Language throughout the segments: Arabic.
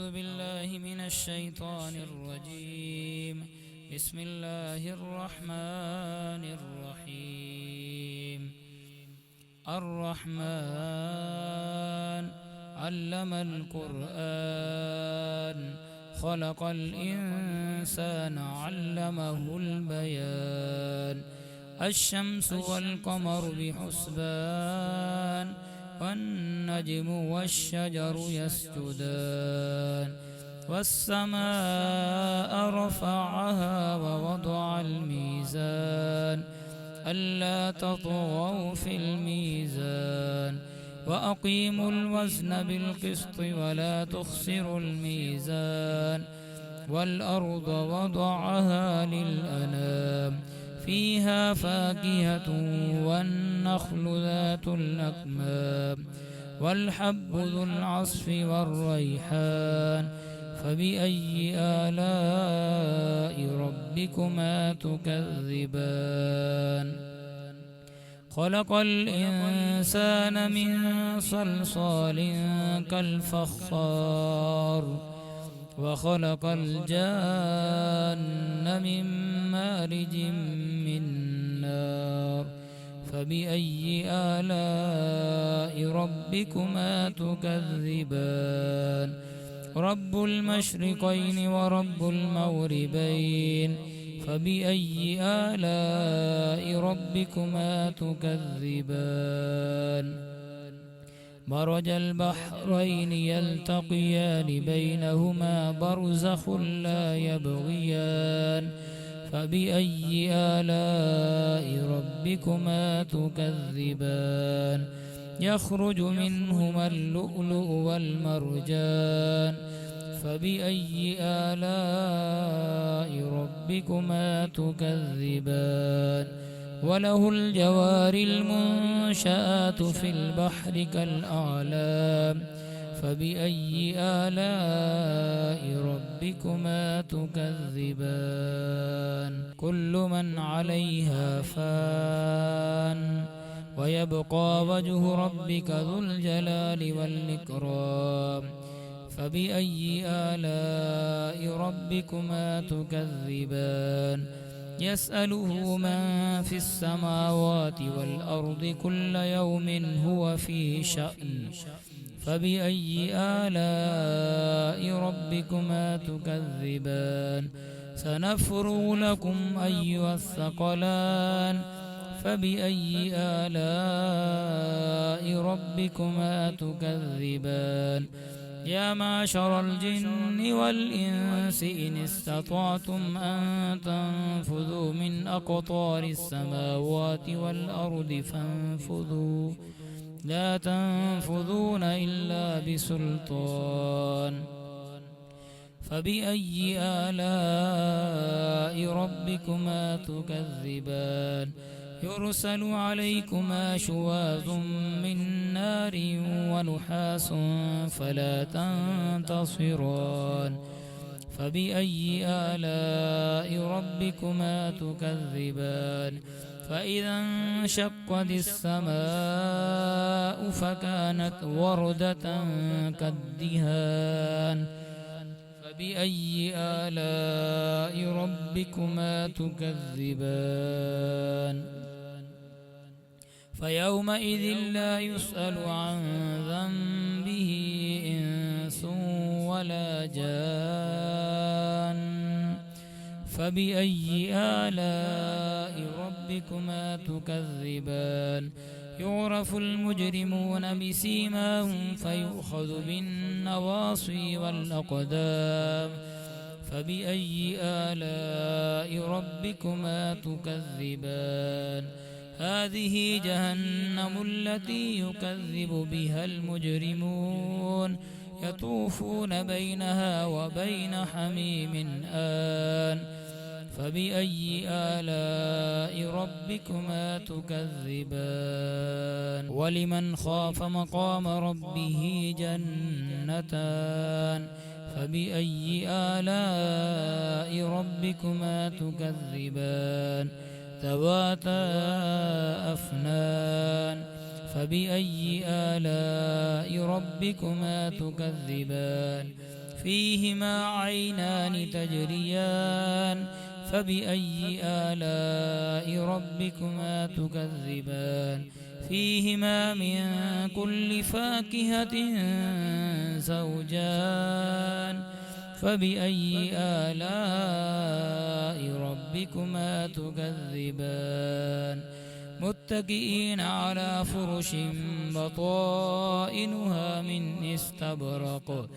أعوذ بالله من الشيطان الرجيم. بسم الله الرحمن الرحيم. الرحمن علم القرآن خلق الإنسان علمه البيان. الشمس والقمر بحسبان والنجم والشجر يسجدان. والسماء رفعها ووضع الميزان ألا تطغوا في الميزان وأقيموا الوزن بالقسط ولا تخسروا الميزان. والأرض وضعها للأنام فيها فاكهة والنخل ذات الأكمام والحب ذو العصف والريحان. فبأي آلاء ربكما تكذبان؟ خلق الإنسان من صلصال كالفخار وخلق الجان من مارج من نار. فبأي آلاء ربكما تكذبان؟ رب المشرقين ورب المغربين. فبأي آلاء ربكما تكذبان؟ مرج البحرين يلتقيان بينهما برزخ لا يبغيان. فبأي آلاء ربكما تكذبان؟ يخرج منهما اللؤلؤ والمرجان. فبأي آلاء ربكما تكذبان؟ وله الجوار المنشآت في البحر كالأعلام. فبأي آلاء ربكما تكذبان؟ كل من عليها فان ويبقى وجه ربك ذو الجلال والإكرام. فبأي آلاء ربكما تكذبان؟ يسأله من في السماوات والأرض كل يوم هو في شأن. فبأي آلاء ربكما تكذبان؟ سنفرغ لكم أيها الثقلان. فبأي آلاء ربكما تكذبان؟ يا معشر الجن والإنس إن استطعتم أن تنفذوا من أقطار السماوات والأرض فانفذوا لا تنفذون إلا بسلطان. فبأي آلاء ربكما تكذبان؟ يرسل عليكما شواظ من نار ونحاس فلا تنتصران. فبأي آلاء ربكما تكذبان؟ فإذا انشقت السماء فكانت وردة كالدهان. فبأي آلاء ربكما تكذبان؟ فيومئذ لا يسأل عن ذنبه إنس ولا جان. فبأي آلاء ربكما تكذبان؟ يعرف المجرمون بسيماهم فيؤخذ بالنواصي والأقدام. فبأي آلاء ربكما تكذبان؟ هذه جهنم التي يكذب بها المجرمون يطوفون بينها وبين حميم آن. فبأي آلاء ربكما تكذبان؟ ولمن خاف مقام ربه جنتان. فبأي آلاء ربكما تكذبان؟ ذواتا أفنان. فبأي آلاء ربكما تكذبان؟ فيهما عينان تجريان فبأي آلاء ربكما تكذبان فيهما من كل فاكهة زوجان فبأي آلاء ربكما تكذبان متكئين على فرش بطائنها من استبرق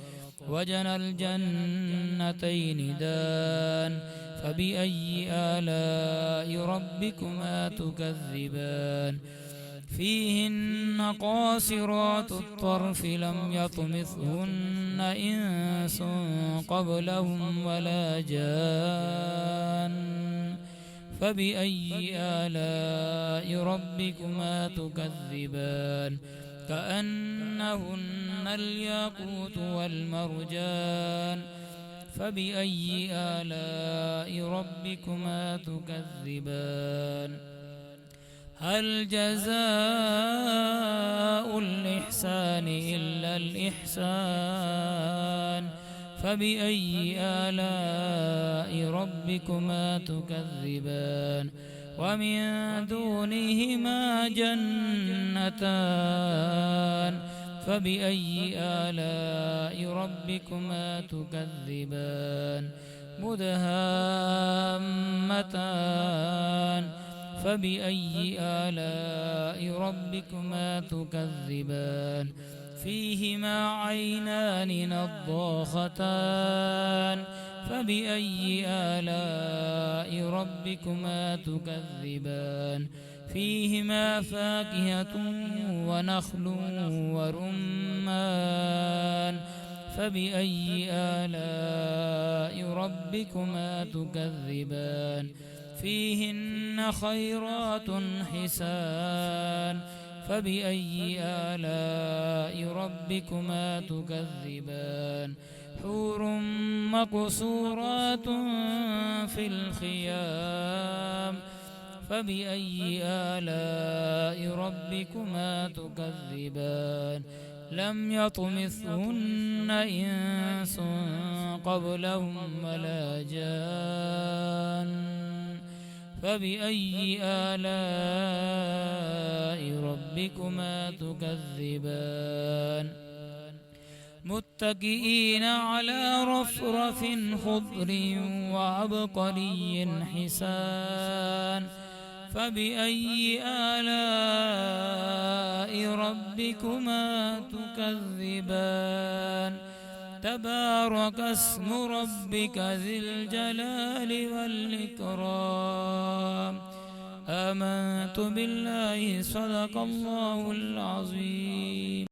وجنى الجنتين دان فبأي آلاء ربكما تكذبان فيهن قاصرات الطرف لم يطمثهن إنس قبلهم ولا جان فبأي آلاء ربكما تكذبان كأنهن الياقوت والمرجان فبأي آلاء ربكما تكذبان هل جزاء الإحسان إلا الإحسان فبأي آلاء ربكما تكذبان ومن دونهما جنتان فبأي آلاء ربكما تكذبان مدهامتان فبأي آلاء ربكما تكذبان فيهما عينان نضاختان فبأي آلاء ربكما تكذبان فيهما فاكهة ونخل ورمان فبأي آلاء ربكما تكذبان فيهن خيرات حسان فبأي آلاء ربكما تكذبان حور مقصورات في الخيام فبأي آلاء ربكما تكذبان لم يطمثهن إنس قبلهم ولا جان فبأي آلاء ربكما تكذبان متكئين على رفرف خضر وعبقري حسان فبأي آلاء ربكما تكذبان تبارك اسم ربك ذي الجلال والإكرام آمنت بالله صدق الله العظيم.